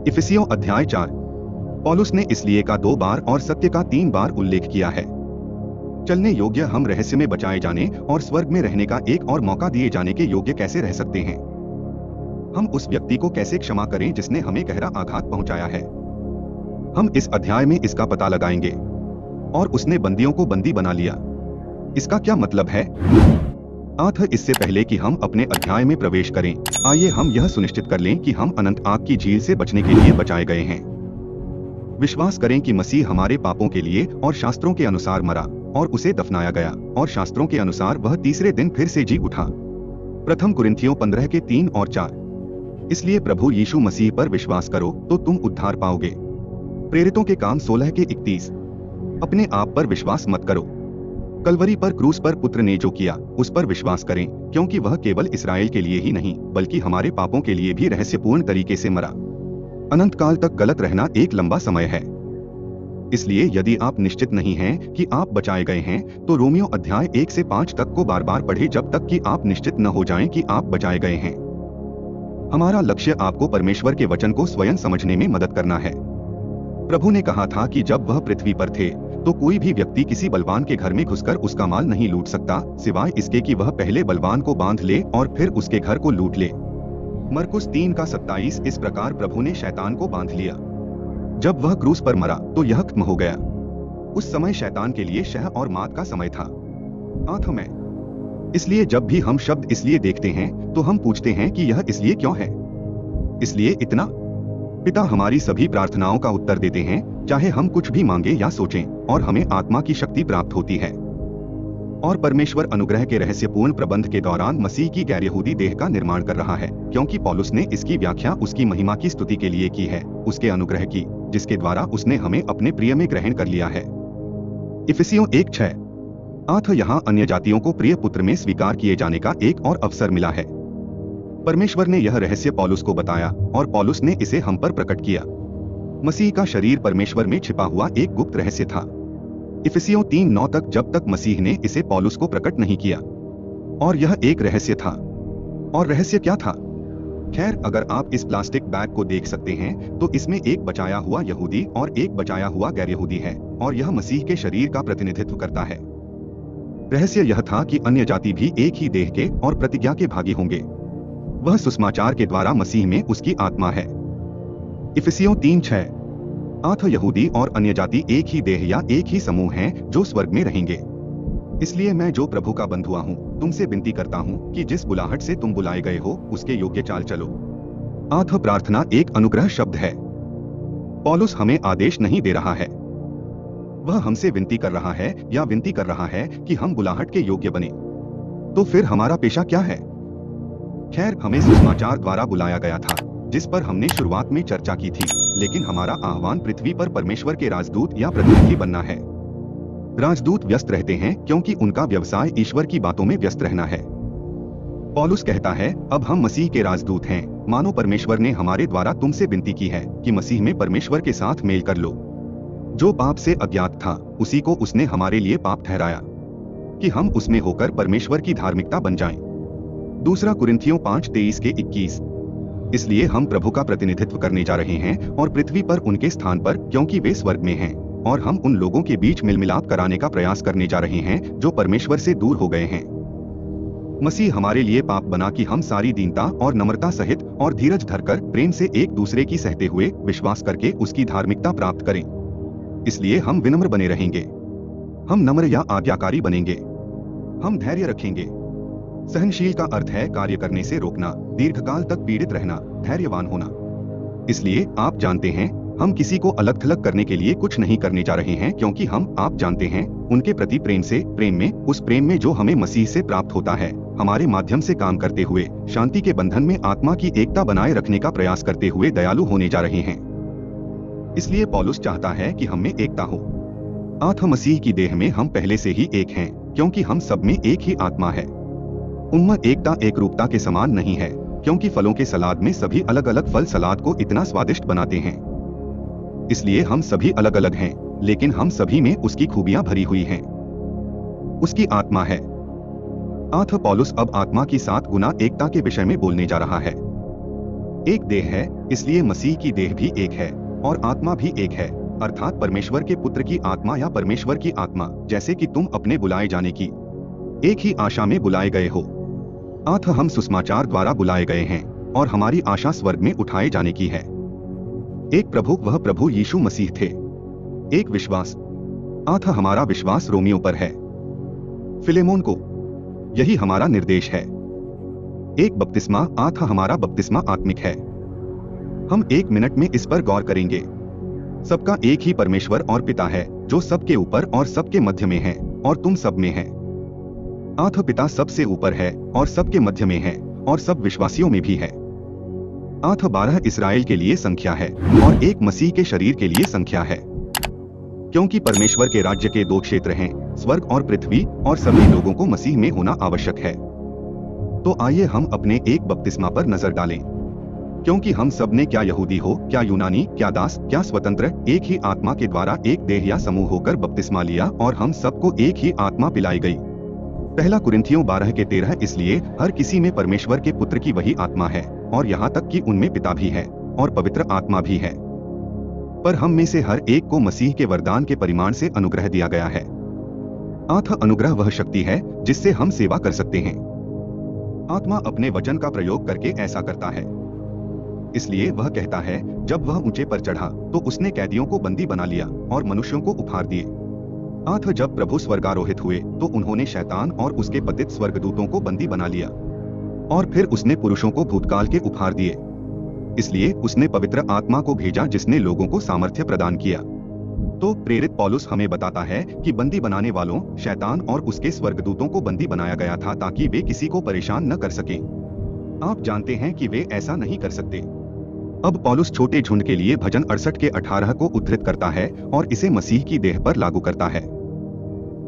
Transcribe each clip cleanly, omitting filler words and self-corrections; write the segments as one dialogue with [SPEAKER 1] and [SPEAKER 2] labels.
[SPEAKER 1] इफिसियों अध्याय 4। पौलुस ने इसलिए का 2 बार और सत्य का 3 बार उल्लेख किया है। चलने योग्य हम रहस्य में बचाए जाने और स्वर्ग में रहने का एक और मौका दिए जाने के योग्य कैसे रह सकते हैं? हम उस व्यक्ति को कैसे क्षमा करें जिसने हमें गहरा आघात पहुंचाया है? हम इस अध्याय में इसका पता लगाएंगे। और उसने बंदियों को बंदी बना लिया। इसका क्या मतलब है? इससे पहले कि हम अपने अध्याय में प्रवेश करें, आइए हम यह सुनिश्चित कर लें कि हम अनंत आग की झील से बचने के लिए बचाए गए हैं। विश्वास करें कि मसीह हमारे पापों के लिए और शास्त्रों के अनुसार मरा और उसे दफनाया गया और शास्त्रों के अनुसार वह तीसरे दिन फिर से जी उठा। प्रथम कुरिन्थियों 15 के 3 और 4। इसलिए प्रभु यीशु मसीह पर विश्वास करो तो तुम उद्धार पाओगे। प्रेरितों के काम 16 के 31। अपने आप पर विश्वास मत करो। कलवरी पर क्रूस पर पुत्र ने जो किया उस पर विश्वास करें, क्योंकि वह केवल इस्राएल के लिए ही नहीं बल्कि हमारे पापों के लिए भी रहस्यपूर्ण तरीके से मरा। अनंत काल तक गलत रहना एक लंबा समय है। इसलिए यदि आप निश्चित नहीं हैं कि आप बचाए गए हैं तो रोमियो अध्याय 1 से 5 तक को बार बार पढ़ें जब तक कि आप निश्चित न हो जाएं कि आप बचाए गए हैं। हमारा लक्ष्य आपको परमेश्वर के वचन को स्वयं समझने में मदद करना है। प्रभु ने कहा था कि जब वह पृथ्वी पर थे तो कोई भी व्यक्ति किसी बलवान के घर में घुसकर उसका माल नहीं लूट सकता, सिवाय इसके कि वह पहले बलवान को बांध ले और फिर उसके घर को लूट ले। मरकुस 3 का 27। इस प्रकार प्रभु ने शैतान को बांध लिया। जब वह क्रूस पर मरा तो यह खत्म हो गया। उस समय शैतान के लिए शह और मात का समय था। इसलिए जब भी हम शब्द इसलिए देखते हैं तो हम पूछते हैं कि यह इसलिए क्यों है? इसलिए इतना। पिता हमारी सभी प्रार्थनाओं का उत्तर देते हैं, चाहे हम कुछ भी मांगे या सोचें, और हमें आत्मा की शक्ति प्राप्त होती है। और परमेश्वर अनुग्रह के रहस्यपूर्ण प्रबंध के दौरान मसीह की गैर यहूदी देह का निर्माण कर रहा है, क्योंकि पौलुस ने इसकी व्याख्या उसकी महिमा की स्तुति के लिए की है, उसके अनुग्रह की, जिसके द्वारा उसने हमें अपने प्रिय में ग्रहण कर लिया है। इफिसियों 1:6। यहाँ अन्य जातियों को प्रिय पुत्र में स्वीकार किए जाने का एक और अवसर मिला है। परमेश्वर ने यह रहस्य पौलुस को बताया और पौलुस ने इसे हम पर प्रकट किया। मसीह का शरीर परमेश्वर में छिपा हुआ एक गुप्त रहस्य था। इफिसियों 3:9 तक जब तक मसीह ने इसे पौलुस को प्रकट नहीं किया। और यह एक रहस्य था। और रहस्य क्या था? खैर, अगर आप इस प्लास्टिक बैग को देख सकते हैं तो इसमें एक बचाया हुआ यहूदी और एक बचाया हुआ गैर यहूदी है, और यह मसीह के शरीर का प्रतिनिधित्व करता है। रहस्य यह था कि अन्य जाति भी एक ही देह के और प्रतिज्ञा के भागी होंगे। वह सुसमाचार के द्वारा मसीह में उसकी आत्मा है। इफिसियों 3:6। यहूदी और अन्य जाति एक ही देह या एक ही समूह हैं जो स्वर्ग में रहेंगे। इसलिए मैं जो प्रभु का बंधुआ हूँ तुमसे विनती करता हूँ कि जिस बुलाहट से तुम बुलाए गए हो उसके योग्य चाल चलो। प्रार्थना एक अनुग्रह शब्द है। पौलुस हमें आदेश नहीं दे रहा है, वह हमसे विनती कर रहा है या विनती कर रहा है कि हम बुलाहट के योग्य बने। तो फिर हमारा पेशा क्या है? खैर, हमें सुसमाचार द्वारा बुलाया गया था, जिस पर हमने शुरुआत में चर्चा की थी, लेकिन हमारा आह्वान पृथ्वी पर परमेश्वर के राजदूत या प्रतिनिधि बनना है। राजदूत व्यस्त रहते हैं क्योंकि उनका व्यवसाय ईश्वर की बातों में व्यस्त रहना है। पौलुस कहता है, अब हम मसीह के राजदूत हैं, मानो परमेश्वर ने हमारे द्वारा तुमसे विनती की है कि मसीह में परमेश्वर के साथ मेल कर लो। जो पाप से अज्ञात था उसी को उसने हमारे लिए पाप ठहराया कि हम उसमें होकर परमेश्वर की धार्मिकता बन जाएं। दूसरा कुरिन्थियों 5:23 के 21। इसलिए हम प्रभु का प्रतिनिधित्व करने जा रहे हैं और पृथ्वी पर उनके स्थान पर, क्योंकि वे स्वर्ग में हैं, और हम उन लोगों के बीच मिलमिलाप कराने का प्रयास करने जा रहे हैं जो परमेश्वर से दूर हो गए हैं। मसीह हमारे लिए पाप बना कि हम सारी दीनता और नम्रता सहित और धीरज धरकर प्रेम से एक दूसरे की सहते हुए विश्वास करके उसकी धार्मिकता प्राप्त करें। इसलिए हम विनम्र बने रहेंगे। हम नम्र या आज्ञाकारी बनेंगे। हम धैर्य रखेंगे। सहनशील का अर्थ है कार्य करने से रोकना, दीर्घकाल तक पीड़ित रहना, धैर्यवान होना। इसलिए आप जानते हैं, हम किसी को अलग थलग करने के लिए कुछ नहीं करने जा रहे हैं, क्योंकि हम, आप जानते हैं, उनके प्रति प्रेम में, उस प्रेम में जो हमें मसीह से प्राप्त होता है, हमारे माध्यम से काम करते हुए शांति के बंधन में आत्मा की एकता बनाए रखने का प्रयास करते हुए दयालु होने जा रहे हैं। इसलिए पौलुस चाहता है कि हम में एकता हो। मसीह की देह में हम पहले से ही एक हैं, क्योंकि हम सब में एक ही आत्मा है। एकता एकरूपता के समान नहीं है, क्योंकि फलों के सलाद में सभी अलग अलग फल सलाद को इतना स्वादिष्ट बनाते हैं। इसलिए हम सभी अलग अलग हैं, लेकिन हम सभी में उसकी खूबियां भरी हुई हैं। उसकी आत्मा है। पौलुस अब आत्मा की 7 गुना एकता के विषय में बोलने जा रहा है। एक देह है, इसलिए मसीह की देह भी एक है और आत्मा भी एक है, अर्थात परमेश्वर के पुत्र की आत्मा या परमेश्वर की आत्मा, जैसे कि तुम अपने बुलाए जाने की एक ही आशा में बुलाए गए हो। अतः हम सुसमाचार द्वारा बुलाए गए हैं और हमारी आशा स्वर्ग में उठाए जाने की है। एक प्रभु, वह प्रभु यीशु मसीह थे। एक विश्वास, अतः हमारा विश्वास रोमियो पर है। फिलेमोन को, यही हमारा निर्देश है। एक बपतिस्मा, अतः हमारा बपतिस्मा आत्मिक है। हम 1 मिनट में इस पर गौर करेंगे। सबका एक ही परमेश्वर और पिता है, जो सबके ऊपर और सबके मध्य में है और तुम सब में है। अतः पिता सबसे ऊपर है और सबके मध्य में है और सब विश्वासियों में भी है। अतः 12 इस्राएल के लिए संख्या है और एक मसीह के शरीर के लिए संख्या है, क्योंकि परमेश्वर के राज्य के 2 क्षेत्र हैं, स्वर्ग और पृथ्वी, और सभी लोगों को मसीह में होना आवश्यक है। तो आइए हम अपने एक बपतिस्मा पर नजर डालें, क्योंकि हम सब ने, क्या यहूदी हो, क्या यूनानी, क्या दास, क्या स्वतंत्र, एक ही आत्मा के द्वारा एक देह या समूह होकर बपतिस्मा लिया और हम सबको एक ही आत्मा पिलाई गई। पहला कुरिन्थियों 12:13। इसलिए हर किसी में परमेश्वर के पुत्र की वही आत्मा है, और यहाँ तक कि उनमें पिता भी है और पवित्र आत्मा भी है। पर हम में से हर एक को मसीह के वरदान के परिमाण से अनुग्रह दिया गया है। अतः अनुग्रह वह शक्ति है जिससे हम सेवा कर सकते हैं। आत्मा अपने वचन का प्रयोग करके ऐसा करता है। इसलिए वह कहता है, जब वह ऊंचे पर चढ़ा तो उसने कैदियों को बंदी बना लिया और मनुष्यों को उपहार दिए। अतः जब प्रभु स्वर्गारोहित हुए तो उन्होंने शैतान और उसके पतित स्वर्गदूतों को बंदी बना लिया, और फिर उसने पुरुषों को भूतकाल के उपहार दिए। इसलिए उसने पवित्र आत्मा को भेजा जिसने लोगों को सामर्थ्य प्रदान किया। तो प्रेरित पौलुस हमें बताता है कि बंदी बनाने वालों, शैतान और उसके स्वर्गदूतों को बंदी बनाया गया था ताकि वे किसी को परेशान न कर सके। आप जानते हैं कि वे ऐसा नहीं कर सकते। अब पौलुस छोटे झुंड के लिए भजन 68 के 18 को उद्धृत करता है और इसे मसीह की देह पर लागू करता है।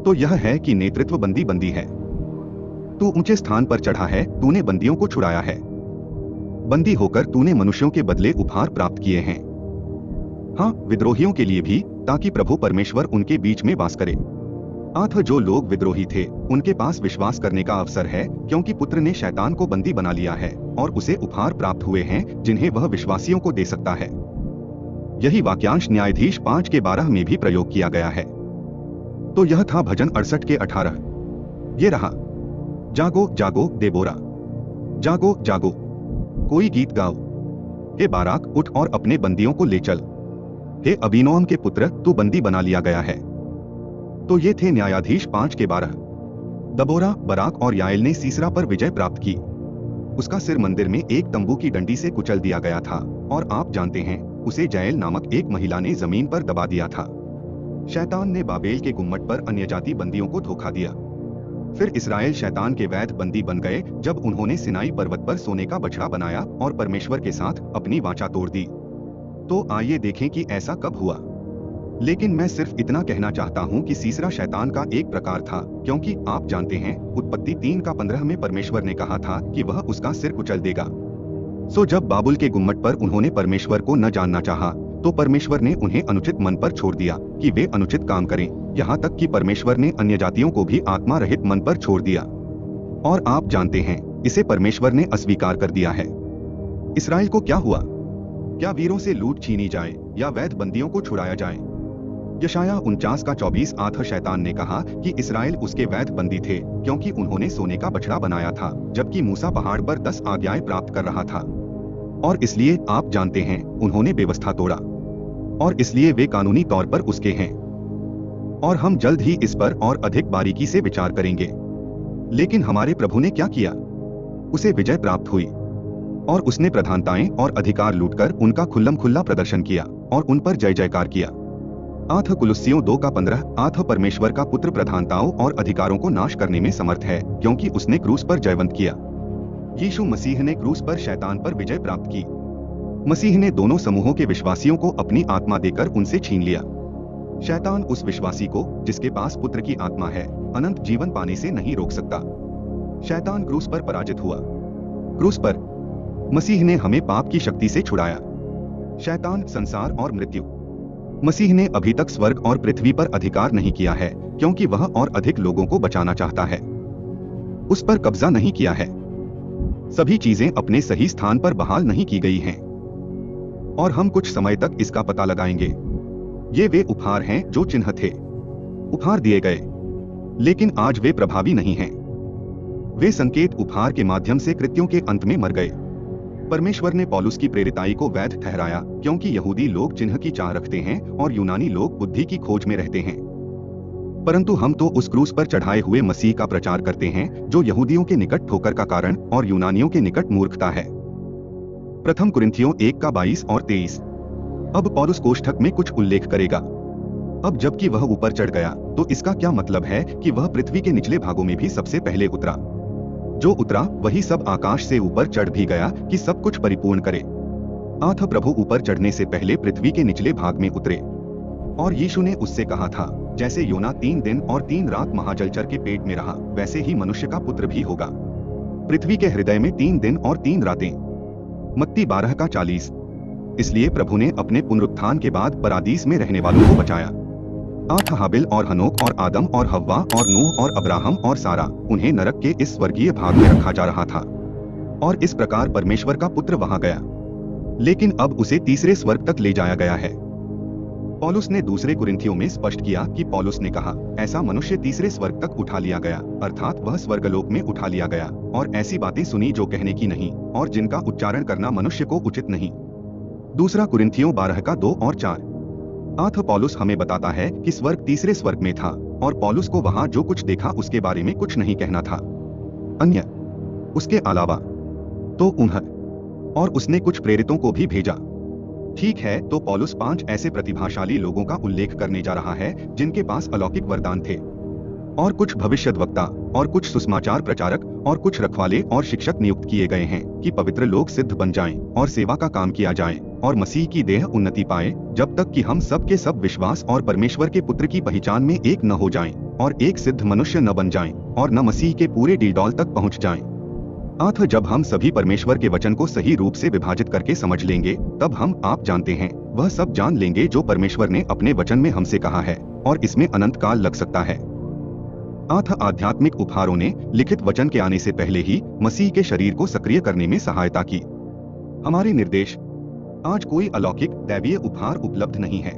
[SPEAKER 1] तो यह है कि नेतृत्व बंदी है। तू ऊंचे स्थान पर चढ़ा है, तूने बंदियों को छुड़ाया है। बंदी होकर तूने मनुष्यों के बदले उपहार प्राप्त किए हैं। हाँ, विद्रोहियों के लिए भी, ताकि प्रभु परमेश्वर उनके बीच में वास करे। अतः जो लोग विद्रोही थे उनके पास विश्वास करने का अवसर है, क्योंकि पुत्र ने शैतान को बंदी बना लिया है और उसे उपहार प्राप्त हुए हैं जिन्हें वह विश्वासियों को दे सकता है। यही वाक्यांश न्यायाधीश 5 के 12 में भी प्रयोग किया गया है। तो यह था भजन 68 के 18। ये रहा, जागो जागो देबोरा, जागो जागो, कोई गीत गाओ। हे बाराक, उठ और अपने बंदियों को ले चल। हे अबीनोअम के पुत्र, तू बंदी बना लिया गया है। तो ये थे न्यायाधीश 5 के 12। दबोरा, बराक और याएल ने सीसरा पर विजय प्राप्त की। उसका सिर मंदिर में एक तंबू की डंडी से कुचल दिया गया था, और आप जानते हैं, उसे जैल नामक एक महिला ने जमीन पर दबा दिया था। शैतान ने बाबेल के गुम्मट पर अन्यजाति बंदियों को धोखा दिया। फिर इस्राएल शैतान के वैध बंदी बन गए जब उन्होंने सिनाई पर्वत पर सोने का बछड़ा बनाया और परमेश्वर के साथ अपनी वाचा तोड़ दी। तो आइए देखें कि ऐसा कब हुआ। लेकिन मैं सिर्फ इतना कहना चाहता हूं कि सीसरा शैतान का एक प्रकार था, क्योंकि आप जानते हैं, उत्पत्ति 3 का 15 में परमेश्वर ने कहा था कि वह उसका सिर कुचल देगा। सो जब बाबुल के गुम्मट पर उन्होंने परमेश्वर को न जानना चाहा, तो परमेश्वर ने उन्हें अनुचित मन पर छोड़ दिया कि वे अनुचित काम करें, यहाँ तक कि परमेश्वर ने अन्य जातियों को भी आत्मा रहित मन पर छोड़ दिया। और आप जानते हैं, इसे परमेश्वर ने अस्वीकार कर दिया है। इस्राएल को क्या हुआ? क्या वीरों से लूट छीनी जाए या वैध बंदियों को छुड़ाया जाए? यशाया 49 का 24। अतः शैतान ने कहा कि इस्राएल उसके वैध बंदी थे, क्योंकि उन्होंने सोने का बछड़ा बनाया था, जबकि मूसा पहाड़ पर 10 आज्ञाएं प्राप्त कर रहा था। और इसलिए आप जानते हैं, उन्होंने व्यवस्था तोड़ा, और इसलिए वे कानूनी तौर पर उसके हैं। और हम जल्द ही इस पर और अधिक बारीकी से विचार करेंगे। लेकिन हमारे प्रभु ने क्या किया? उसे विजय प्राप्त हुई, और उसने प्रधानताएं और अधिकार लूटकर उनका खुल्लम खुल्ला प्रदर्शन किया और उन पर जय जयकार किया। अतः कुलुस्सियों 2 का 15। अतः परमेश्वर का पुत्र प्रधानताओं और अधिकारों को नाश करने में समर्थ है, क्योंकि उसने क्रूस पर जयवंत किया। यीशु मसीह ने क्रूस पर शैतान पर विजय प्राप्त की। मसीह ने दोनों समूहों के विश्वासियों को अपनी आत्मा देकर उनसे छीन लिया। शैतान उस विश्वासी को, जिसके पास पुत्र की आत्मा है, अनंत जीवन पाने से नहीं रोक सकता। शैतान क्रूस पर पराजित हुआ। क्रूस पर मसीह ने हमें पाप की शक्ति से छुड़ाया। शैतान, संसार और मृत्यु। मसीह ने अभी तक स्वर्ग और पृथ्वी पर अधिकार नहीं किया है, क्योंकि वह और अधिक लोगों को बचाना चाहता है। उस पर कब्जा नहीं किया है। सभी चीजें अपने सही स्थान पर बहाल नहीं की गई हैं, और हम कुछ समय तक इसका पता लगाएंगे। ये वे उपहार हैं जो चिन्ह थे, उपहार दिए गए, लेकिन आज वे प्रभावी नहीं हैं। वे संकेत उपहार के माध्यम से कृत्यों के अंत में मर गए। परमेश्वर ने पौलुस की प्रेरिताई को वैध ठहराया, क्योंकि यहूदी लोग चिन्ह की चाह रखते हैं और यूनानी लोग बुद्धि की खोज में रहते हैं। परंतु हम तो उस क्रूस पर चढ़ाए हुए मसीह का प्रचार करते हैं, जो यहूदियों के निकट ठोकर का कारण और यूनानियों के निकट मूर्खता है। प्रथम कुरिन्थियों 1 का 22 और 23। अब पौलुस कोष्ठक में कुछ उल्लेख करेगा। अब जबकि वह ऊपर चढ़ गया, तो इसका क्या मतलब है कि वह पृथ्वी के निचले भागों में भी सबसे पहले उतरा। जो उतरा वही सब आकाश से ऊपर चढ़ भी गया कि सब कुछ परिपूर्ण करे। अतः प्रभु ऊपर चढ़ने से पहले पृथ्वी के निचले भाग में उतरे। और यीशु ने उससे कहा था, जैसे योना 3 दिन और 3 रात महाजलचर के पेट में रहा, वैसे ही मनुष्य का पुत्र भी होगा पृथ्वी के हृदय में 3 दिन और 3 रातें। मत्ती 12 का 40। इसलिए प्रभु ने अपने पुनरुत्थान के बाद परादीस में रहने वालों को बचाया। अतः हाबिल और हनोक और आदम और हव्वा और नूह और अब्राहम और सारा, उन्हें नरक के इस स्वर्गीय भाग में रखा जा रहा था, और इस प्रकार परमेश्वर का पुत्र वहां गया, लेकिन अब उसे तीसरे स्वर्ग तक ले जाया गया है। पौलुस ने दूसरे कुरिन्थियों में स्पष्ट किया कि पौलुस ने कहा, ऐसा मनुष्य तीसरे स्वर्ग तक उठा लिया गया, अर्थात वह स्वर्गलोक में उठा लिया गया, और ऐसी बातें सुनी जो कहने की नहीं और जिनका उच्चारण करना मनुष्य को उचित नहीं। दूसरा कुरिन्थियों 12 का 2 और 4। अतः पौलुस हमें बताता है कि स्वर्ग तीसरे स्वर्ग में था, और पौलुस को वहां जो कुछ देखा उसके बारे में कुछ नहीं कहना था अन्य उसके अलावा तो उन्हें, और उसने कुछ प्रेरितों को भी भेजा। ठीक है, तो पौलुस 5 ऐसे प्रतिभाशाली लोगों का उल्लेख करने जा रहा है जिनके पास अलौकिक वरदान थे, और कुछ भविष्यद्वक्ता और कुछ सुसमाचार प्रचारक और कुछ रखवाले और शिक्षक नियुक्त किए गए हैं कि पवित्र लोग सिद्ध बन जाएं और सेवा का काम किया जाए और मसीह की देह उन्नति पाए, जब तक कि हम सब के सब विश्वास और परमेश्वर के पुत्र की पहचान में एक न हो जाएं और एक सिद्ध मनुष्य न बन जाएं और न मसीह के पूरे डीडौल तक पहुंच जाएं। अतः जब हम सभी परमेश्वर के वचन को सही रूप से विभाजित करके समझ लेंगे, तब हम आप जानते हैं वह सब जान लेंगे जो परमेश्वर ने अपने वचन में हमसे कहा है, और इसमें अनंत काल लग सकता है। अतः आध्यात्मिक उपहारों ने लिखित वचन के आने से पहले ही मसीह के शरीर को सक्रिय करने में सहायता की। हमारे निर्देश आज कोई अलौकिक दैवीय उपहार उपलब्ध नहीं है।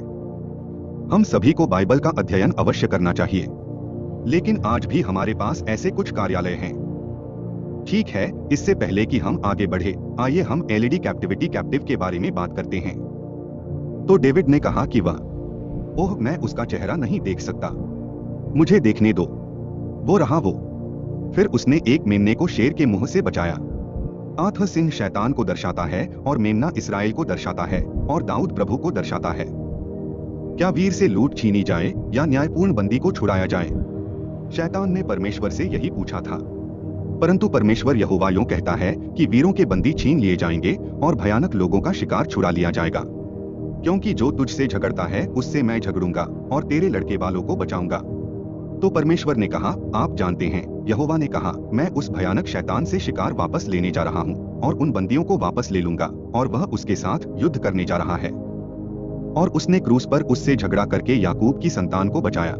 [SPEAKER 1] हम सभी को बाइबल का अध्ययन अवश्य करना चाहिए, लेकिन आज भी हमारे पास ऐसे कुछ कार्यालय हैं। ठीक है, इससे पहले कि हम आगे बढ़े, आइए हम एलईडी कैप्टिविटी कैप्टिव के बारे में बात करते हैं। तो डेविड ने कहा कि ओह, मैं उसका चेहरा नहीं देख सकता, मुझे देखने दो, वो रहा वो। फिर उसने एक मेमने को शेर के मुंह से बचाया। अतः सिंह शैतान को दर्शाता है और मेमना इसराइल को दर्शाता है और दाऊद प्रभु को दर्शाता है। क्या वीर से लूट छीनी जाए या न्यायपूर्ण बंदी को छुड़ाया जाए? शैतान ने परमेश्वर से यही पूछा था, परंतु परमेश्वर यहोवा यूं कहता है कि वीरों के बंदी छीन लिए जाएंगे और भयानक लोगों का शिकार छुड़ा लिया जाएगा, क्योंकि जो तुझसे झगड़ता है उससे मैं झगड़ूंगा और तेरे लड़के वालों को बचाऊंगा। तो परमेश्वर ने कहा, आप जानते हैं, यहोवा ने कहा, मैं उस भयानक शैतान से शिकार वापस लेने जा रहा हूँ और उन बंदियों को वापस ले लूंगा, और वह उसके साथ युद्ध करने जा रहा है। और उसने क्रूस पर उससे झगड़ा करके याकूब की संतान को बचाया।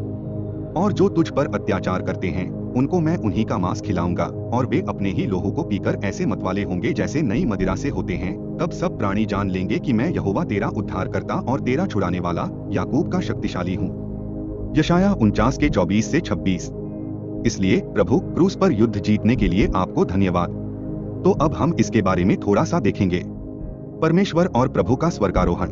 [SPEAKER 1] और जो तुझ पर अत्याचार करते हैं उनको मैं उन्हीं का मांस खिलाऊंगा, और वे अपने ही लोहू को पीकर ऐसे मतवाले होंगे जैसे नई मदिरा से होते हैं। तब सब प्राणी जान लेंगे कि मैं यहोवा तेरा उद्धारकर्ता और तेरा छुड़ाने वाला, याकूब का शक्तिशाली हूँ। यशाया 49 के 24 से 26। इसलिए प्रभु क्रूस पर युद्ध जीतने के लिए आपको धन्यवाद। तो अब हम इसके बारे में थोड़ा सा देखेंगे। परमेश्वर और प्रभु का स्वर्गारोहण।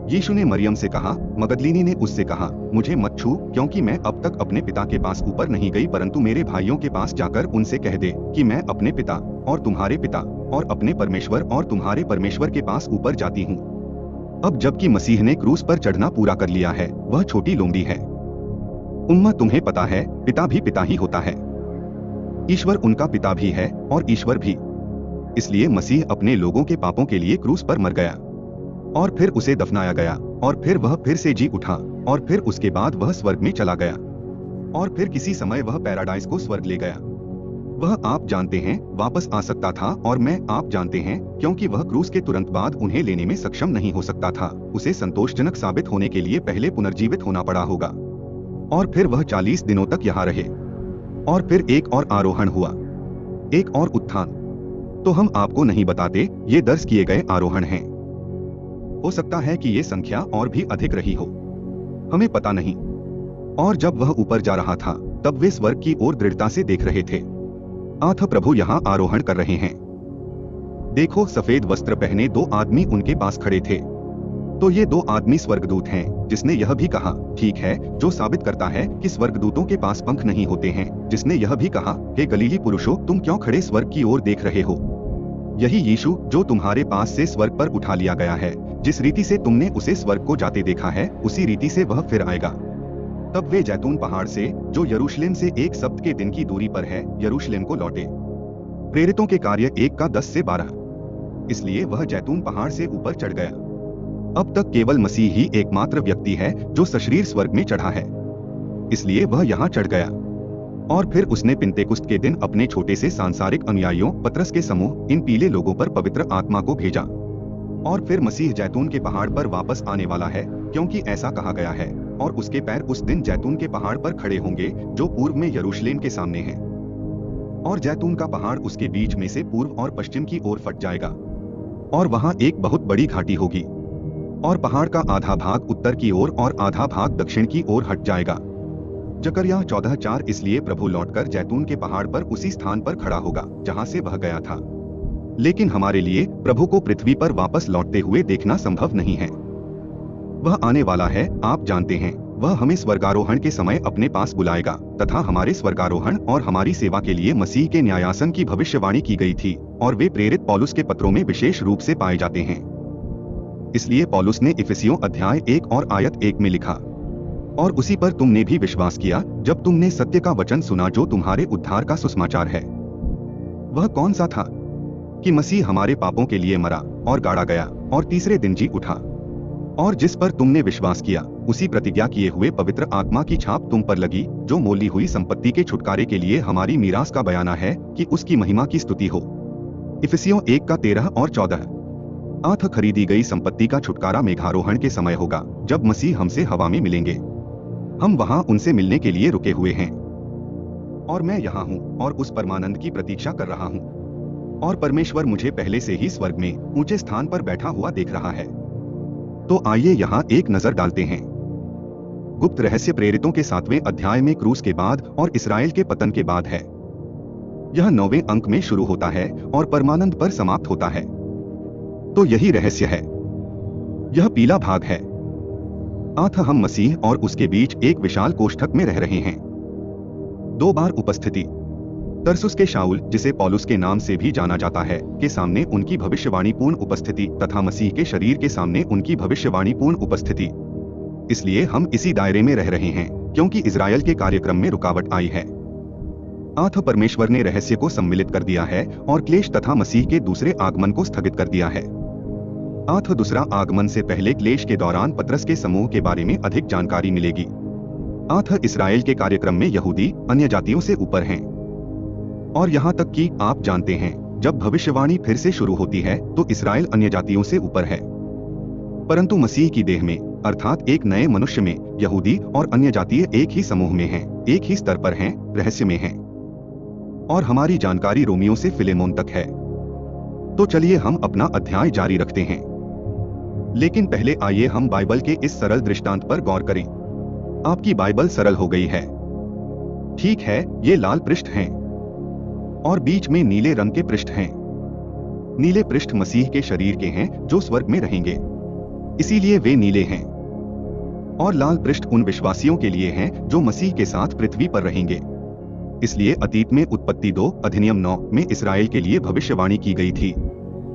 [SPEAKER 1] यीशु ने मरियम से कहा, मगदलीनी ने उससे कहा, मुझे मत छू, क्योंकि मैं अब तक अपने पिता के पास ऊपर नहीं गई, परंतु मेरे भाइयों के पास जाकर उनसे कह दे कि मैं अपने पिता और तुम्हारे पिता और अपने परमेश्वर और तुम्हारे परमेश्वर के पास ऊपर जाती हूँ। अब जबकि मसीह ने क्रूस पर चढ़ना पूरा कर लिया है, वह छोटी लोमड़ी है। उम्मा, तुम्हें पता है, पिता भी पिता ही होता है। ईश्वर उनका पिता भी है और ईश्वर भी। इसलिए मसीह अपने लोगों के पापों के लिए क्रूस पर मर गया, और फिर उसे दफनाया गया, और फिर वह फिर से जी उठा, और फिर उसके बाद वह स्वर्ग में चला गया, और फिर किसी समय वह पैराडाइज को स्वर्ग ले गया। वह आप जानते हैं वापस आ सकता था, और मैं आप जानते हैं क्योंकि वह क्रूस के तुरंत बाद उन्हें लेने में सक्षम नहीं हो सकता था। उसे संतोषजनक साबित होने के लिए पहले पुनर्जीवित होना पड़ा होगा, और फिर वह 40 दिनों तक यहाँ रहे, और फिर एक और आरोहण हुआ, एक और उत्थान, तो हम आपको नहीं बताते ये दर्ज किए गए आरोहण हैं। हो सकता है कि ये संख्या और भी अधिक रही हो, हमें पता नहीं। और जब वह ऊपर जा रहा था तब वे स्वर्ग की ओर दृढ़ता से देख रहे थे। अतः प्रभु यहाँ आरोहण कर रहे हैं। देखो, सफेद वस्त्र पहने 2 आदमी उनके पास खड़े थे। तो ये 2 आदमी स्वर्गदूत हैं, जिसने यह भी कहा, ठीक है, जो साबित करता है कि स्वर्गदूतों के पास पंख नहीं होते हैं, जिसने यह भी कहा, हे गलीली पुरुषों, तुम क्यों खड़े स्वर्ग की ओर देख रहे हो? यही यीशु जो तुम्हारे पास से स्वर्ग पर उठा लिया गया है, जिस रीति से तुमने उसे स्वर्ग को जाते देखा है, उसी रीति से वह फिर आएगा। तब वे जैतून पहाड़ से, जो यरूशलेम से 1 सप्ताह के दिन की दूरी पर है, यरूशलेम को लौटे। प्रेरितों के कार्य 1:10 से 12। इसलिए वह जैतून पहाड़ से ऊपर चढ़ गया। अब तक केवल मसीह ही एकमात्र व्यक्ति है जो सशरीर स्वर्ग में चढ़ा है, इसलिए वह यहाँ चढ़ गया। और फिर उसने पिन्तेकुस्त के दिन अपने छोटे से सांसारिक अनुयायियों, पतरस के समूह, इन पीले लोगों पर पवित्र आत्मा को भेजा। और फिर मसीह जैतून के पहाड़ पर वापस आने वाला है, क्योंकि ऐसा कहा गया है, और उसके पैर उस दिन जैतून के पहाड़ पर खड़े होंगे, जो पूर्व में यरूशलेम के सामने है। और जैतून का पहाड़ उसके बीच में से पूर्व और पश्चिम की ओर फट जाएगा, और वहां एक बहुत बड़ी घाटी होगी, और पहाड़ का आधा भाग उत्तर की ओर और आधा भाग दक्षिण की ओर हट जाएगा। जकरिया 14:4। इसलिए प्रभु लौटकर जैतून के पहाड़ पर उसी स्थान पर खड़ा होगा जहां से वह गया था। लेकिन हमारे लिए प्रभु को पृथ्वी पर वापस लौटते हुए देखना संभव नहीं है। वह आने वाला है, आप जानते हैं, वह हमें स्वर्गारोहण के समय अपने पास बुलाएगा, तथा हमारे स्वर्गारोहण और हमारी सेवा के लिए मसीह के न्यायासन की भविष्यवाणी की गई थी, और वे प्रेरित पौलुस के पत्रों में विशेष रूप से पाए जाते हैं। इसलिए पौलुस ने इफिसियों अध्याय 1 और आयत 1 में लिखा, और उसी पर तुमने भी विश्वास किया जब तुमने सत्य का वचन सुना जो तुम्हारे उद्धार का सुसमाचार है। वह कौन सा था? कि मसीह हमारे पापों के लिए मरा और गाड़ा गया और तीसरे दिन जी उठा, और जिस पर तुमने विश्वास किया उसी प्रतिज्ञा किए हुए पवित्र आत्मा की छाप तुम पर लगी, जो मोली हुई संपत्ति के छुटकारे के लिए हमारी मीरास का बयाना है कि उसकी महिमा की स्तुति हो। इफिसियों 1:13 और 14। अतः खरीदी गई संपत्ति का छुटकारा मेघारोहण के समय होगा, जब मसीह हमसे हवा में मिलेंगे। हम वहां उनसे मिलने के लिए रुके हुए हैं, और मैं यहाँ हूँ और उस परमानंद की प्रतीक्षा कर रहा हूँ, और परमेश्वर मुझे पहले से ही स्वर्ग में ऊंचे स्थान पर बैठा हुआ देख रहा है। तो आइए यहाँ एक नजर डालते हैं। गुप्त रहस्य प्रेरितों के 7वें अध्याय में क्रूस के बाद और इस्राएल के पतन के बाद है। यह 9वें अंक में शुरू होता है और परमानंद पर समाप्त होता है। तो यही रहस्य है, यह पीला भाग है। अतः हम मसीह और उसके बीच एक विशाल कोष्ठक में रह रहे हैं। 2 बार उपस्थिति। तरसुस के शाऊल, जिसे पौलुस के नाम से भी जाना जाता है, के सामने उनकी भविष्यवाणी पूर्ण उपस्थिति तथा मसीह के शरीर के सामने उनकी भविष्यवाणी पूर्ण उपस्थिति। इसलिए हम इसी दायरे में रह रहे हैं, क्योंकि इजराइल के कार्यक्रम में रुकावट आई है। अतः परमेश्वर ने रहस्य को सम्मिलित कर दिया है और क्लेश तथा मसीह के दूसरे आगमन को स्थगित कर दिया है। अतः दूसरा आगमन से पहले क्लेश के दौरान पतरस के समूह के बारे में अधिक जानकारी मिलेगी। अतः इस्राएल के कार्यक्रम में यहूदी अन्य जातियों से ऊपर हैं। और यहाँ तक कि आप जानते हैं, जब भविष्यवाणी फिर से शुरू होती है तो इस्राएल अन्य जातियों से ऊपर है। परंतु मसीह की देह में, अर्थात एक नए मनुष्य में, यहूदी और अन्य जातीय एक ही समूह में हैं, एक ही स्तर पर हैं, रहस्य में हैं। और हमारी जानकारी रोमियो से फिलेमोन तक है। तो चलिए हम अपना अध्याय जारी रखते हैं। लेकिन पहले आइए हम बाइबल के इस सरल दृष्टांत पर गौर करें। आपकी बाइबल सरल हो गई है, ठीक है। ये लाल पृष्ठ हैं और बीच में नीले रंग के पृष्ठ हैं। नीले पृष्ठ मसीह के शरीर के हैं जो स्वर्ग में रहेंगे, इसीलिए वे नीले हैं। और लाल पृष्ठ उन विश्वासियों के लिए हैं जो मसीह के साथ पृथ्वी पर रहेंगे। इसलिए अतीत में उत्पत्ति 2 अधिनियम 9 में इस्राएल के लिए भविष्यवाणी की गई थी,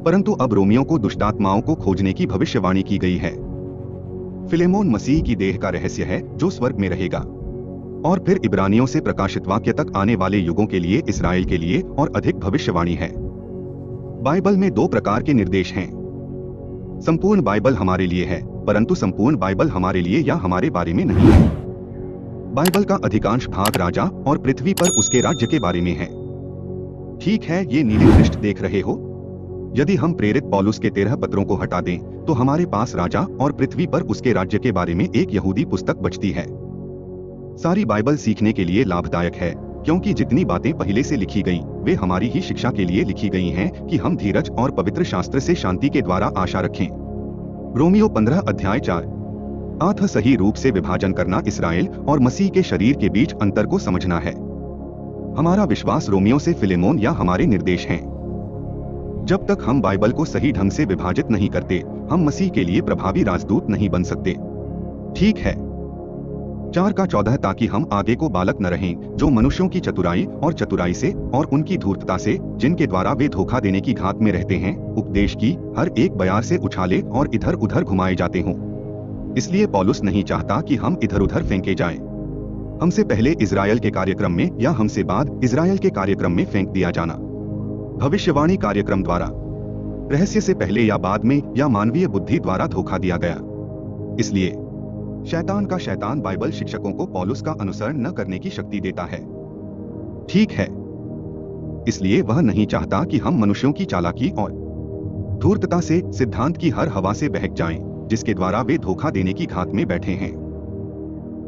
[SPEAKER 1] परंतु अब रोमियों को दुष्टात्माओं को खोजने की भविष्यवाणी की गई है। फिलेमोन मसीह की देह का रहस्य है जो स्वर्ग में रहेगा। और फिर इब्रानियों से प्रकाशित वाक्य तक आने वाले युगों के लिए, इस्राएल के लिए और अधिक भविष्यवाणी है। बाइबल में 2 प्रकार के निर्देश हैं। संपूर्ण बाइबल हमारे लिए है, परंतु संपूर्ण बाइबल हमारे लिए या हमारे बारे में नहीं है। बाइबल का अधिकांश भाग राजा और पृथ्वी पर उसके राज्य के बारे में है। ठीक है, ये नीले पृष्ठ देख रहे हो। यदि हम प्रेरित पौलुस के 13 पत्रों को हटा दें तो हमारे पास राजा और पृथ्वी पर उसके राज्य के बारे में एक यहूदी पुस्तक बचती है। सारी बाइबल सीखने के लिए लाभदायक है, क्योंकि जितनी बातें पहले से लिखी गईं, वे हमारी ही शिक्षा के लिए लिखी गई हैं कि हम धीरज और पवित्र शास्त्र से शांति के द्वारा आशा रखें। रोमियो 15 अध्याय 4। आठ सही रूप से विभाजन करना इस्राएल और मसीह के शरीर के बीच अंतर को समझना है। हमारा विश्वास रोमियो से फिलेमोन या हमारे निर्देश हैं। जब तक हम बाइबल को सही ढंग से विभाजित नहीं करते, हम मसीह के लिए प्रभावी राजदूत नहीं बन सकते। ठीक है। 4:14 ताकि हम आगे को बालक न रहें, जो मनुष्यों की चतुराई और चतुराई से और उनकी धूर्तता से, जिनके द्वारा वे धोखा देने की घात में रहते हैं, उपदेश की हर एक बयार से उछाले और इधर उधर घुमाए जाते हों। इसलिए पौलुस नहीं चाहता कि हम इधर उधर फेंके जाएं। हमसे पहले इजराइल के कार्यक्रम में या हमसे बाद इजराइल के कार्यक्रम में फेंक दिया जाना, भविष्यवाणी कार्यक्रम द्वारा, रहस्य से पहले या बाद में, या मानवीय बुद्धि द्वारा धोखा दिया गया। इसलिए शैतान बाइबल शिक्षकों को पौलुस का अनुसरण न करने की शक्ति देता है। ठीक है। इसलिए वह नहीं चाहता कि हम मनुष्यों की चालाकी और धूर्तता से सिद्धांत की हर हवा से बहक जाएं, जिसके द्वारा वे धोखा देने की घात में बैठे हैं।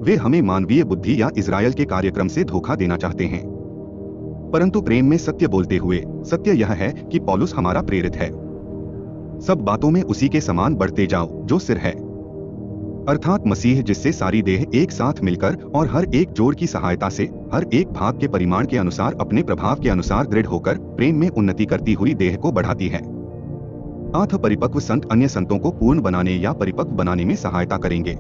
[SPEAKER 1] वे हमें मानवीय बुद्धि या इजराइल के कार्यक्रम से धोखा देना चाहते हैं। परंतु प्रेम में सत्य बोलते हुए, सत्य यह है कि पौलुस हमारा प्रेरित है। सब बातों में उसी के समान बढ़ते जाओ जो सिर है, अर्थात मसीह, जिससे सारी देह एक साथ मिलकर और हर एक जोड़ की सहायता से हर एक भाग के परिमाण के अनुसार अपने प्रभाव के अनुसार दृढ़ होकर प्रेम में उन्नति करती हुई देह को बढ़ाती है। आठ परिपक्व संत अन्य संतों को पूर्ण बनाने या परिपक्व बनाने में सहायता करेंगे।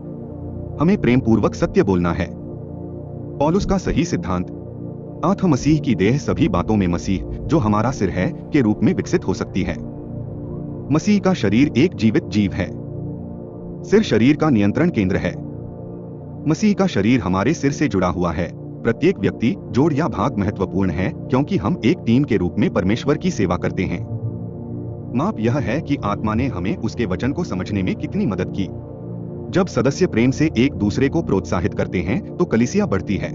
[SPEAKER 1] हमें प्रेम पूर्वक सत्य बोलना है। पौलुस का सही सिद्धांत। आठ मसीह की देह सभी बातों में मसीह, जो हमारा सिर है, के रूप में विकसित हो सकती है। मसीह का शरीर एक जीवित जीव है। सिर शरीर का नियंत्रण केंद्र है। मसीह का शरीर हमारे सिर से जुड़ा हुआ है। प्रत्येक व्यक्ति, जोड़ या भाग महत्वपूर्ण है, क्योंकि हम एक टीम के रूप में परमेश्वर की सेवा करते हैं। माप यह है कि आत्मा ने हमें उसके वचन को समझने में कितनी मदद की। जब सदस्य प्रेम से एक दूसरे को प्रोत्साहित करते हैं तो कलीसिया बढ़ती है।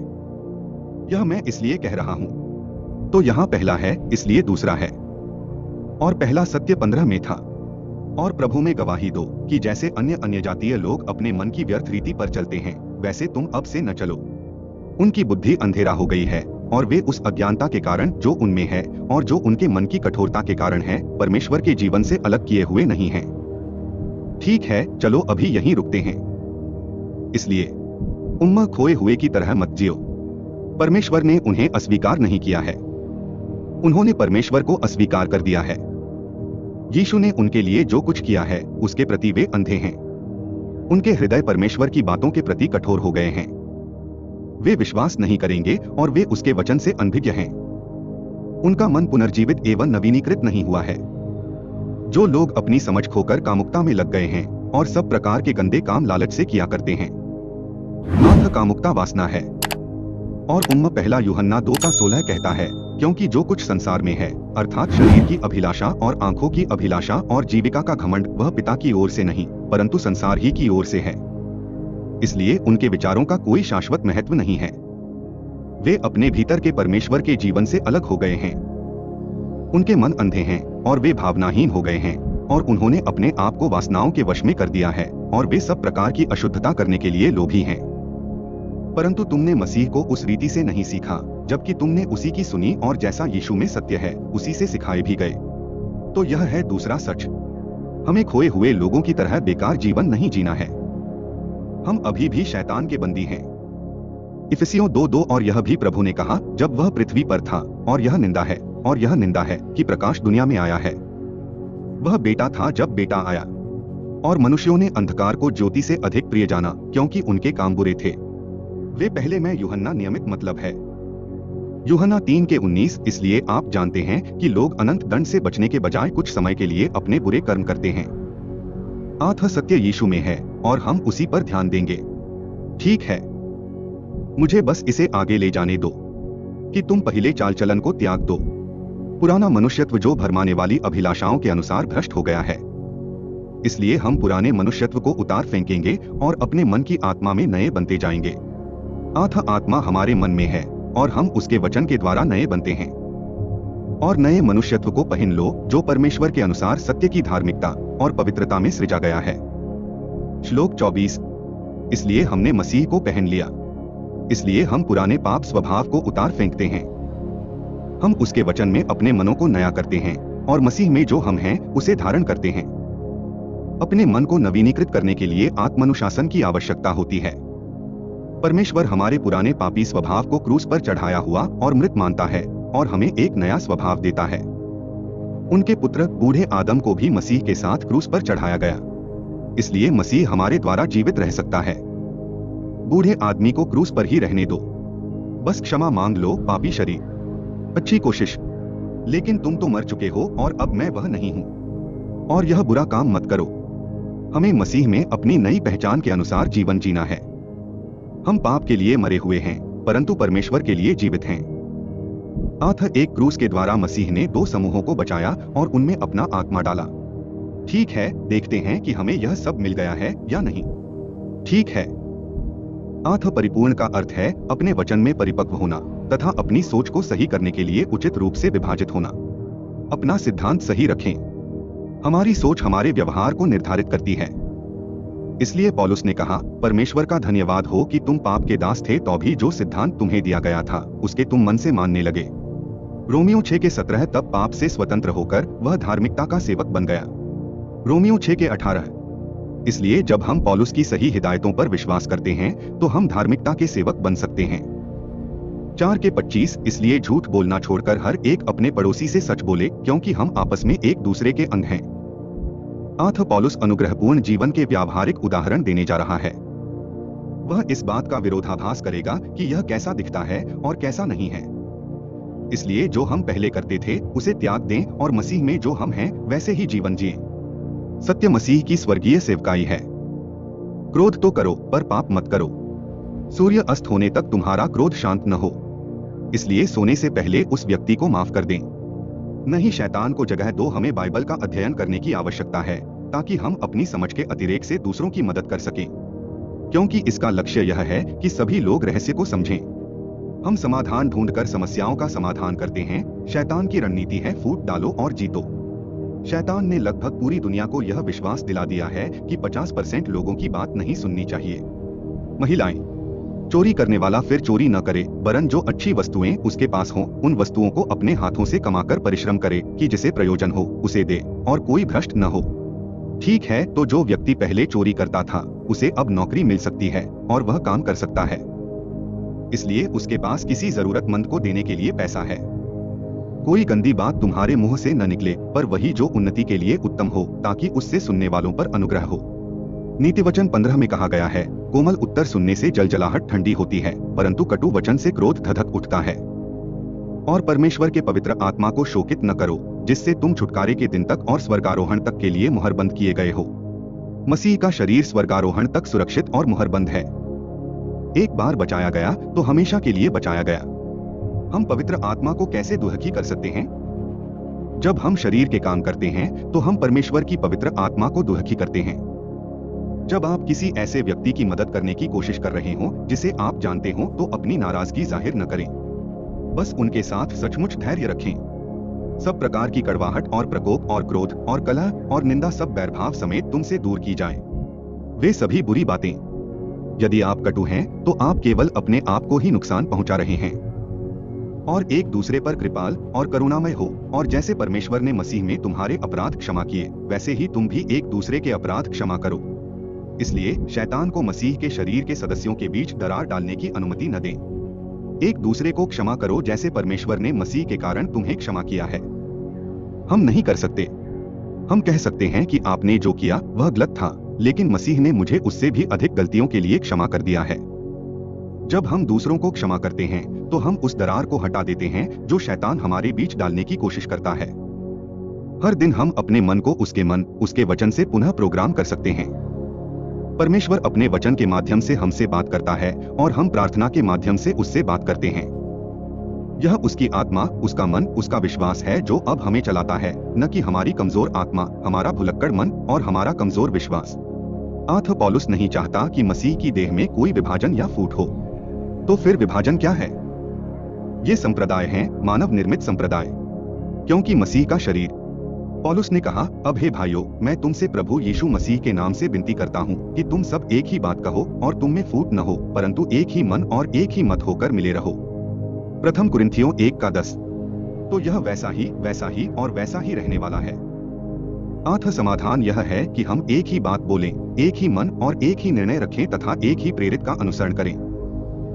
[SPEAKER 1] यह मैं इसलिए कह रहा हूं। तो यहाँ पहला है, इसलिए दूसरा है। और पहला सत्य 15 में था। और प्रभु में गवाही दो कि जैसे अन्य जातीय लोग अपने मन की व्यर्थ रीति पर चलते हैं, वैसे तुम अब से न चलो। उनकी बुद्धि अंधेरा हो गई है और वे उस अज्ञानता के कारण जो उनमें है और जो उनके मन की कठोरता के कारण है, परमेश्वर के जीवन से अलग किए हुए नहीं हैं। ठीक है, चलो अभी यहीं रुकते हैं। इसलिए उम्मा खोए हुए की तरह मत जियो। परमेश्वर ने उन्हें अस्वीकार नहीं किया है, उन्होंने परमेश्वर को अस्वीकार कर दिया है। यीशु ने उनके लिए जो कुछ किया है उसके प्रति वे अंधे हैं। उनके हृदय परमेश्वर की बातों के प्रति कठोर हो गए हैं। वे विश्वास नहीं करेंगे और वे उसके वचन से अनभिज्ञ हैं। उनका मन पुनर्जीवित एवं नवीनीकृत नहीं हुआ है। जो लोग अपनी समझ खोकर कामुकता में लग गए हैं और सब प्रकार के गंदे काम लालच से किया करते हैं। मात्र कामुकता वासना है। और उम्म पहला यूहन्ना 2:16 कहता है, क्योंकि जो कुछ संसार में है, अर्थात शरीर की अभिलाषा और आंखों की अभिलाषा और जीविका का घमंड, वह पिता की ओर से नहीं परंतु संसार ही की ओर से है। इसलिए उनके विचारों का कोई शाश्वत महत्व नहीं है। वे अपने भीतर के परमेश्वर के जीवन से अलग हो गए हैं। उनके मन अंधे हैं और वे भावनाहीन हो गए हैं और उन्होंने अपने आप को वासनाओं के वश में कर दिया है और वे सब प्रकार की अशुद्धता करने के लिए लोभी हैं। परंतु तुमने मसीह को उस रीति से नहीं सीखा, जबकि तुमने उसी की सुनी और जैसा यीशु में सत्य है उसी से सिखाए भी गए। तो यह है दूसरा सच। हमें खोए हुए लोगों की तरह बेकार जीवन नहीं जीना है। हम अभी भी शैतान के बंदी हैं। इफिसियों 2:2 और यह भी प्रभु ने कहा जब वह पृथ्वी पर था, और यह निंदा है कि प्रकाश दुनिया में आया है। वह बेटा था जब बेटा आया, और मनुष्यों ने अंधकार को ज्योति से अधिक प्रिय जाना, क्योंकि उनके काम बुरे थे। वे पहले में यूहन्ना नियमित मतलब है। यूहन्ना 3:19। इसलिए आप जानते हैं कि लोग अनंत दंड से बचने के बजाय कुछ समय के लिए अपने बुरे कर्म करते हैं। आठ सत्य यीशु में है और हम उसी पर ध्यान देंगे। ठीक है, मुझे बस इसे आगे ले जाने दो कि तुम पहले चाल चलन को त्याग दो। पुराना मनुष्यत्व जो भरमाने वाली अभिलाषाओं के अनुसार भ्रष्ट हो गया है। इसलिए हम पुराने मनुष्यत्व को उतार फेंकेंगे और अपने मन की आत्मा में नए बनते जाएंगे। आठ आत्मा हमारे मन में है और हम उसके वचन के द्वारा नए बनते हैं। और नए मनुष्यत्व को पहन लो, जो परमेश्वर के अनुसार सत्य की धार्मिकता और पवित्रता में सृजा गया है। श्लोक 24। इसलिए हमने मसीह को पहन लिया। इसलिए हम पुराने पाप स्वभाव को उतार फेंकते हैं। हम उसके वचन में अपने मनों को नया करते हैं और मसीह में जो हम हैं उसे धारण करते हैं। अपने मन को नवीनीकृत करने के लिए आत्मानुशासन की आवश्यकता होती है। परमेश्वर हमारे पुराने पापी स्वभाव को क्रूस पर चढ़ाया हुआ और मृत मानता है और हमें एक नया स्वभाव देता है। उनके पुत्र बूढ़े आदम को भी मसीह के साथ क्रूस पर चढ़ाया गया, इसलिए मसीह हमारे द्वारा जीवित रह सकता है। बूढ़े आदमी को क्रूस पर ही रहने दो, बस क्षमा मांग लो पापी शरीर। अच्छी कोशिश, लेकिन तुम तो मर चुके हो और अब मैं वह नहीं हूं। और यह बुरा काम मत करो। हमें मसीह में अपनी नई पहचान के अनुसार जीवन जीना है। हम पाप के लिए मरे हुए हैं, परंतु परमेश्वर के लिए जीवित हैं। एक क्रूस के द्वारा मसीह ने 2 समूहों को बचाया और उनमें अपना आत्मा डाला। ठीक है, देखते हैं कि हमें यह सब मिल गया है या नहीं। ठीक है। परिपूर्ण का अर्थ है अपने वचन में परिपक्व होना तथा अपनी सोच को सही करने के लिए उचित रूप से विभाजित होना। अपना सिद्धांत सही रखें। हमारी सोच हमारे व्यवहार को निर्धारित करती है। इसलिए पौलुस ने कहा, परमेश्वर का धन्यवाद हो कि तुम पाप के दास थे तो भी जो सिद्धांत तुम्हें दिया गया था उसके तुम मन से मानने लगे। रोमियो 6:17 तब पाप से स्वतंत्र होकर वह धार्मिकता का सेवक बन गया। रोमियो 6:18। इसलिए जब हम पौलुस की सही हिदायतों पर विश्वास करते हैं तो हम धार्मिकता के सेवक बन सकते हैं। 4:25 इसलिए झूठ बोलना छोड़कर हर एक अपने पड़ोसी से सच बोले, क्योंकि हम आपस में एक दूसरे के अंग हैं। पौलुस अनुग्रहपूर्ण जीवन के व्यावहारिक उदाहरण देने जा रहा है। वह इस बात का विरोधाभास करेगा कि यह कैसा दिखता है और कैसा नहीं है। इसलिए जो हम पहले करते थे उसे त्याग दें और मसीह में जो हम हैं वैसे ही जीवन जिएं। सत्य मसीह की स्वर्गीय सेवकाई है। क्रोध तो करो पर पाप मत करो। सूर्य अस्त होने तक तुम्हारा क्रोध शांत न हो। इसलिए सोने से पहले उस व्यक्ति को माफ कर दें। नहीं, शैतान को जगह दो। हमें बाइबल का अध्ययन करने की आवश्यकता है ताकि हम अपनी समझ के अतिरेक से दूसरों की मदद कर सकें, क्योंकि इसका लक्ष्य यह है कि सभी लोग रहस्य को समझें। हम समाधान ढूंढकर समस्याओं का समाधान करते हैं। शैतान की रणनीति है फूट डालो और जीतो। शैतान ने लगभग पूरी दुनिया को यह विश्वास दिला दिया है कि 50% लोगों की बात नहीं सुननी चाहिए। महिलाएं, चोरी करने वाला फिर चोरी न करे, वरन जो अच्छी वस्तुएं उसके पास हों उन वस्तुओं को अपने हाथों से कमाकर परिश्रम करे कि जिसे प्रयोजन हो उसे दे और कोई भ्रष्ट न हो। ठीक है, तो जो व्यक्ति पहले चोरी करता था उसे अब नौकरी मिल सकती है और वह काम कर सकता है, इसलिए उसके पास किसी जरूरतमंद को देने के लिए पैसा है। कोई गंदी बात तुम्हारे मुंह से न निकले, पर वही जो उन्नति के लिए उत्तम हो, ताकि उससे सुनने वालों पर अनुग्रह हो। नीतिवचन 15 में कहा गया है, कोमल उत्तर सुनने से जलजलाहट ठंडी होती है, परंतु कटु वचन से क्रोध धधक उठता है। और परमेश्वर के पवित्र आत्मा को शोकित न करो, जिससे तुम छुटकारे के दिन तक और स्वर्गारोहण तक के लिए मुहरबंद किए गए हो। मसीह का शरीर स्वर्गारोहण तक सुरक्षित और मुहरबंद है। एक बार बचाया गया तो हमेशा के लिए बचाया गया। हम पवित्र आत्मा को कैसे दुखी कर सकते हैं? जब हम शरीर के काम करते हैं तो हम परमेश्वर की पवित्र आत्मा को दुखी करते हैं। जब आप किसी ऐसे व्यक्ति की मदद करने की कोशिश कर रहे हो जिसे आप जानते हो तो अपनी नाराजगी जाहिर न करें। बस उनके साथ सचमुच धैर्य रखें। सब प्रकार की कड़वाहट और प्रकोप और क्रोध और कलह और निंदा सब बैरभाव समेत तुमसे दूर की जाएं। वे सभी बुरी बातें। यदि आप कटु हैं तो आप केवल अपने आप को ही नुकसान पहुंचा रहे हैं। और एक दूसरे पर कृपाल और करुणामय हो, और जैसे परमेश्वर ने मसीह में तुम्हारे अपराध क्षमा किए वैसे ही तुम भी एक दूसरे के अपराध क्षमा करो। इसलिए शैतान को मसीह के शरीर के सदस्यों के बीच दरार डालने की अनुमति न दें। एक दूसरे को क्षमा करो जैसे परमेश्वर ने मसीह के कारण तुम्हें क्षमा किया है। हम नहीं कर सकते। हम कह सकते हैं कि आपने जो किया वह गलत था, लेकिन मसीह ने मुझे उससे भी अधिक गलतियों के लिए क्षमा कर दिया है। जब हम दूसरों को क्षमा करते हैं तो हम उस दरार को हटा देते हैं जो शैतान हमारे बीच डालने की कोशिश करता है। हर दिन हम अपने मन को उसके मन, उसके वचन से पुनः प्रोग्राम कर सकते हैं। परमेश्वर अपने वचन के माध्यम से हमसे बात करता है और हम प्रार्थना के माध्यम से उससे बात करते हैं। यह उसकी आत्मा, उसका मन, उसका विश्वास है जो अब हमें चलाता है, न कि हमारी कमजोर आत्मा, हमारा भुलक्कड़ मन और हमारा कमजोर विश्वास। पौलुस नहीं चाहता कि मसीह की देह में कोई विभाजन या फूट हो। तो फिर विभाजन क्या है? ये संप्रदाय हैं, मानव निर्मित संप्रदाय। क्योंकि मसीह का शरीर पौलुस ने कहा, अब हे भाइयों, मैं तुमसे प्रभु यीशु मसीह के नाम से विनती करता हूँ कि तुम सब एक ही बात कहो और तुम में फूट न हो, परंतु एक ही मन और एक ही मत होकर मिले रहो। प्रथम कुरिन्थियों 1:10। तो यह वैसा ही और वैसा ही रहने वाला है। अतः समाधान यह है कि हम एक ही बात बोलें, एक ही मन और एक ही निर्णय रखें तथा एक ही प्रेरित का अनुसरण करें।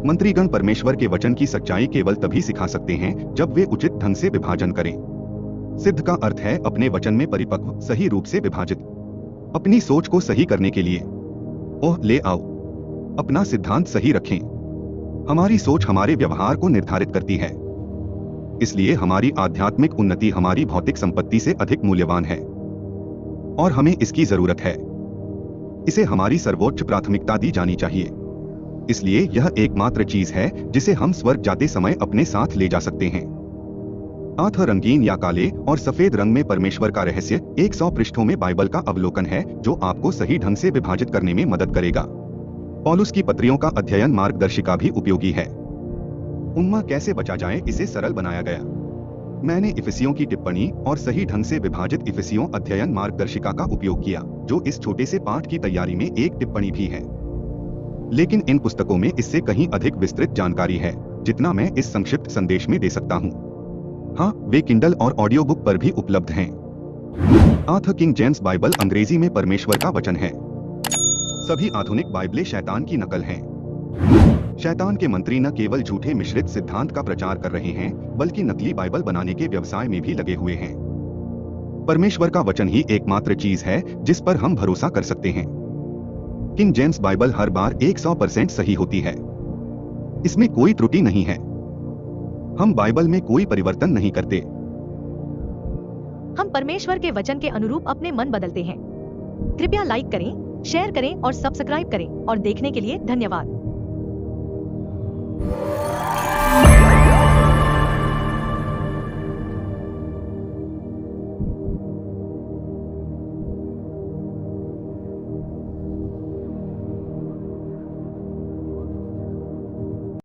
[SPEAKER 1] मंत्रीगण परमेश्वर के वचन की सच्चाई केवल तभी सिखा सकते हैं जब वे उचित ढंग से विभाजन करें। सिद्ध का अर्थ है अपने वचन में परिपक्व, सही रूप से विभाजित। अपनी सोच को सही करने के लिए ले आओ, अपना सिद्धांत सही रखें। हमारी सोच हमारे व्यवहार को निर्धारित करती है, इसलिए हमारी आध्यात्मिक उन्नति हमारी भौतिक संपत्ति से अधिक मूल्यवान है और हमें इसकी जरूरत है। इसे हमारी सर्वोच्च प्राथमिकता दी जानी चाहिए, इसलिए यह एकमात्र चीज है जिसे हम स्वर्ग जाते समय अपने साथ ले जा सकते हैं। अतः रंगीन या काले और सफेद रंग में परमेश्वर का रहस्य 100 पृष्ठों में बाइबल का अवलोकन है जो आपको सही ढंग से विभाजित करने में मदद करेगा। पौलुस की पत्रियों का अध्ययन मार्गदर्शिका भी उपयोगी है। उम्मा कैसे बचा जाए इसे सरल बनाया गया। मैंने इफिसियों की टिप्पणी और सही ढंग से विभाजित इफिसियों अध्ययन मार्गदर्शिका का उपयोग किया, जो इस छोटे से पाठ की तैयारी में एक टिप्पणी भी है। लेकिन इन पुस्तकों में इससे कहीं अधिक विस्तृत जानकारी है जितना मैं इस संक्षिप्त संदेश में दे सकता हूँ। हाँ, वे किंडल और ऑडियो बुक पर भी उपलब्ध हैं। अतः किंग जेम्स बाइबल अंग्रेजी में परमेश्वर का वचन है। सभी आधुनिक बाइबलें शैतान की नकल हैं। शैतान के मंत्री न केवल झूठे मिश्रित सिद्धांत का प्रचार कर रहे हैं, बल्कि नकली बाइबल बनाने के व्यवसाय में भी लगे हुए हैं। परमेश्वर का वचन ही एकमात्र चीज है जिस पर हम भरोसा कर सकते हैं। किंग जेम्स बाइबल हर बार 100% सही होती है, इसमें कोई त्रुटि नहीं है। हम बाइबल में कोई परिवर्तन नहीं करते।
[SPEAKER 2] हम परमेश्वर के वचन के अनुरूप अपने मन बदलते हैं। कृपया लाइक करें, शेयर करें और सब्सक्राइब करें और देखने के लिए धन्यवाद।